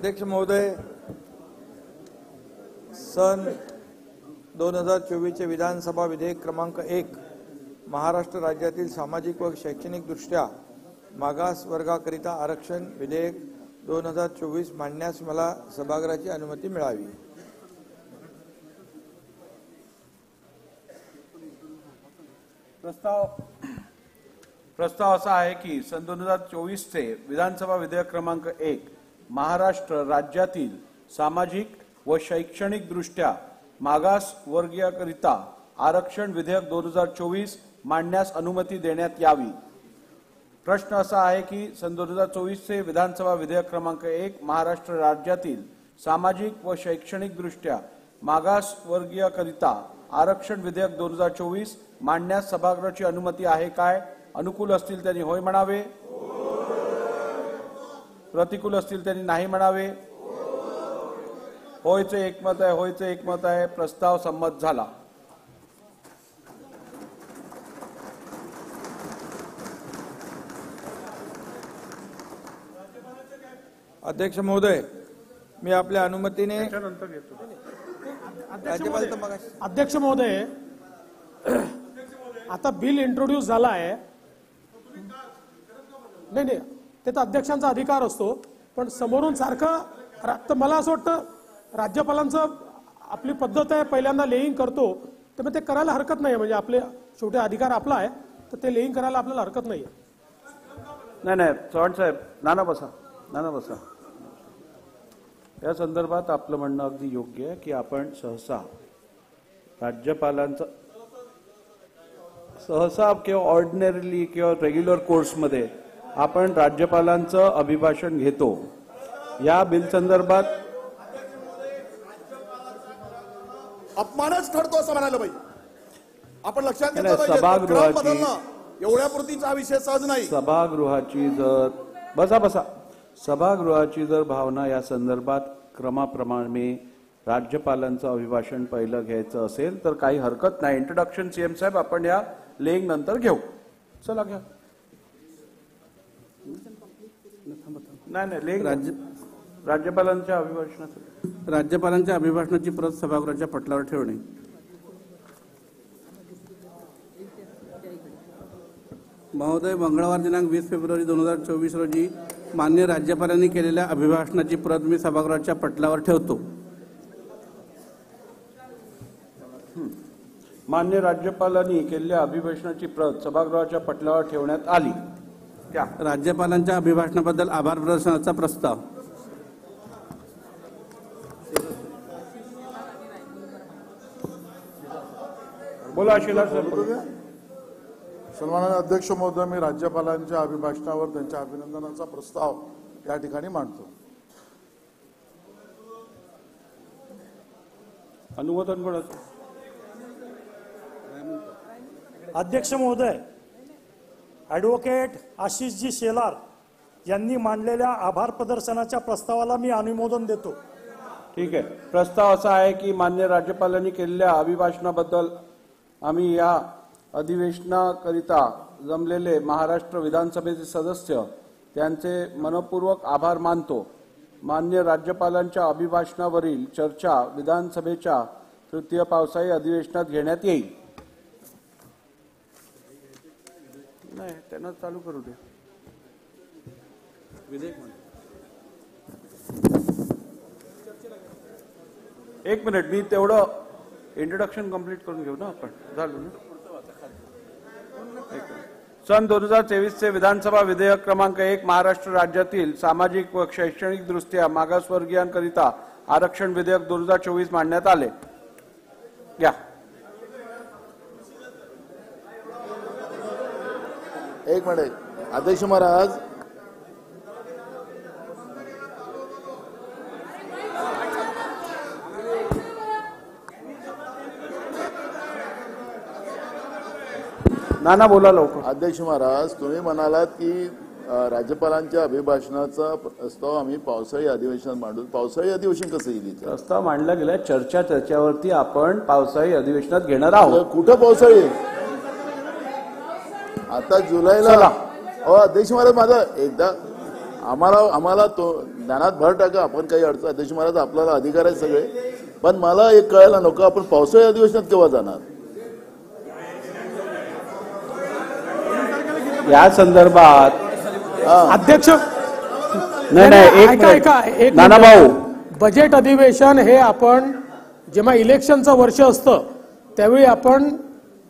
अध्यक्ष महोदय, सन 2024 चे विधानसभा विधेयक क्रमांक 1 महाराष्ट्र राज्यातील सामाजिक व शैक्षणिक दृष्ट्या मागास वर्गाकरिता आरक्षण विधेयक 2024 मांडण्यास मला सभागृहाची अनुमती मिळावी। प्रस्ताव असा आहे की सन 2024 चे विधानसभा विधेयक क्रमांक 1 महाराष्ट्र राज्यातील सामाजिक व शैक्षणिक दृष्ट्या मागास वर्गीयाकरिता आरक्षण विधेयक 2024 मांडण्यास अनुमती देण्यात यावी। प्रश्न असा आहे की सन 2024 चे विधानसभा विधेयक क्रमांक 1 महाराष्ट्र राज्यातील सामाजिक व शैक्षणिक दृष्ट्या मागास वर्गीयाकरिता आरक्षण विधेयक 2024 मांडण्यास सभागृहाची अनुमती आहे काय? अनुकूल असतील त्यांनी होय म्हणावे, प्रतिकूल असतील त्यांनी नाही म्हणावे। होयचे एकमत आहे, होयचे एकमत आहे। प्रस्ताव संमत झाला। अध्यक्ष महोदय, मी आपल्या अनुमतीने अध्यक्ष महोदय, आता बिल इंट्रोड्यूस झाला आहे। नाही, ते तर अध्यक्षांचा अधिकार असतो, पण समोरून सारखं मला असं वाटतं राज्यपालांचं आपली पद्धत आहे, पहिल्यांदा लेईंग करतो, तर मग ते करायला हरकत नाही। म्हणजे आपले शेवटी अधिकार आपला आहे, तर ते लेईंग करायला आपल्याला हरकत नाही। नाही चव्हाण साहेब, नाना बसा। या संदर्भात आपलं म्हणणं अगदी योग्य आहे की आपण सहसा किंवा ऑर्डिनरीली किंवा रेग्युलर कोर्समध्ये आपण राज्यपालांचं अभिभाषण घेतो। या बिल संदर्भात अपमानच ठरतो असं म्हणायला पाहिजे। आपण लक्षात घेतलं पाहिजे, एवढ्या कृतीचा विषय सहज नाही। सभागृहाची जर भावना या संदर्भात क्रमाप्रमाणे राज्यपालांचं अभिभाषण पहिलं घ्यायचं असेल तर काही हरकत नाही। इंट्रोडक्शन सीएम साहेब आपण या लेंग नंतर घेऊ। चला घ्या। नाही लेंग राज्यपालांच्या अभिभाषणाची प्रत सभागृहाच्या पटलावर ठेवणे। महोदय, मंगळवार दिनांक 20 फेब्रुवारी 2024 रोजी माननीय राज्यपालांनी केलेल्या अभिभाषणाची प्रत मी सभागृहाच्या पटलावर ठेवतो। मान्य राज्यपालांनी केलेल्या अभिभाषणाची प्रत सभागृहाच्या पटलावर ठेवण्यात आली। क्या राज्यपालांच्या अभिभाषणाबद्दल आभार प्रदर्शनाचा प्रस्ताव। बोला शिला सर। सन्माननीय अध्यक्ष महोदय, मी राज्यपालांच्या अभिभाषणावर त्यांच्या अभिनंदनाचा प्रस्ताव या ठिकाणी मांडतो। अनुमोदन कोणाचं? अध्यक्ष महोदय, ॲडव्होकेट आशिषजी शेलार यांनी मांडलेल्या आभार प्रदर्शनाच्या प्रस्तावाला मी अनुमोदन देतो। ठीक आहे। प्रस्ताव असा आहे की मान्य राज्यपालांनी केलेल्या अभिभाषणाबद्दल आम्ही या अधिवेशनाकरिता जमलेले महाराष्ट्र विधानसभेचे सदस्य त्यांचे मनपूर्वक आभार मानतो। मान्य राज्यपालांच्या अभिभाषणावरील चर्चा विधानसभेच्या तृतीय पावसाळी अधिवेशनात घेण्यात येईल। नाही, त्यांना चालू करू दे। एक मिनिट, मी तेवढं इंट्रोडक्शन कंप्लीट करून घेऊ ना आपण। झालं ना? सन 2023 चे विधानसभा विधेयक क्रमांक 1 महाराष्ट्र राज्यातील सामाजिक व शैक्षणिक दृष्ट्या मागासवर्गीयांकरिता आरक्षण विधेयक 2024 मांडण्यात आले। या एक मिनिट अध्यक्ष महाराज, नाना बोला लवकर। अध्यक्ष महाराज, तुम्ही म्हणालात की राज्यपालांच्या अभिभाषणाचा प्रस्ताव आम्ही पावसाळी अधिवेशनात मांडू। पावसाळी अधिवेशन कसं येईल? प्रस्ताव मांडला गेला, चर्चा त्याच्यावरती आपण पावसाळी अधिवेशनात घेणार आहोत। कुठं पावसाळी? आता जुलैला। अध्यक्ष महाराज, माझा एकदा आम्हाला तो ज्ञानात भर टाका, आपण काही अडचण अध्यक्ष महाराज आपल्याला अधिकार आहे सगळे, पण मला एक कळायला नको, आपण पावसाळी अधिवेशनात केव्हा जाणार? या संदर्भात अध्यक्ष नाही एक नाना भाऊ, बजेट अधिवेशन हे आपण जेव्हा इलेक्शनचं वर्ष असतं त्यावेळी आपण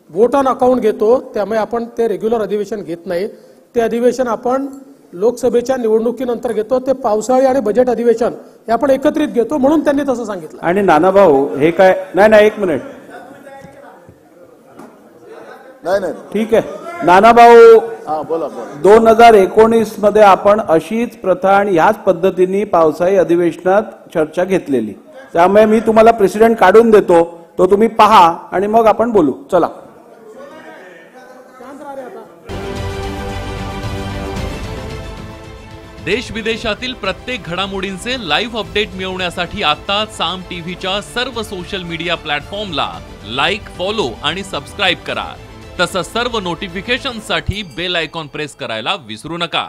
वोट ऑन अकाउंट घेतो, त्यामुळे आपण ते रेग्युलर अधिवेशन घेत नाही. ते अधिवेशन आपण लोकसभेच्या निवडणुकीनंतर घेतो. ते पावसाळी आणि बजेट अधिवेशन हे आपण एकत्रित घेतो, म्हणून त्यांनी तसं सांगितलं. आणि नाना भाऊ हे काय नाही एक मिनिट, नाही ठीक आहे नाना भाऊ, हा बोला. 2019 मध्ये आपण अशीच प्रथा आणि ह्याच पद्धतीने पावसाळी अधिवेशनात चर्चा घेतलेली, त्यामुळे मी तुम्हाला प्रेसिडेंट काढून देतो, तो तुम्ही पहा आणि मग आपण बोलू. चला. देश विदेशातील प्रत्येक घडामोडींचे लाईव्ह अपडेट मिळवण्यासाठी आता साम टीव्हीच्या सर्व सोशल मीडिया प्लॅटफॉर्मला लाईक, फॉलो आणि सबस्क्राईब करा. तसंच सर्व नोटिफिकेशनसाठी बेल आयकॉन प्रेस करायला विसरू नका.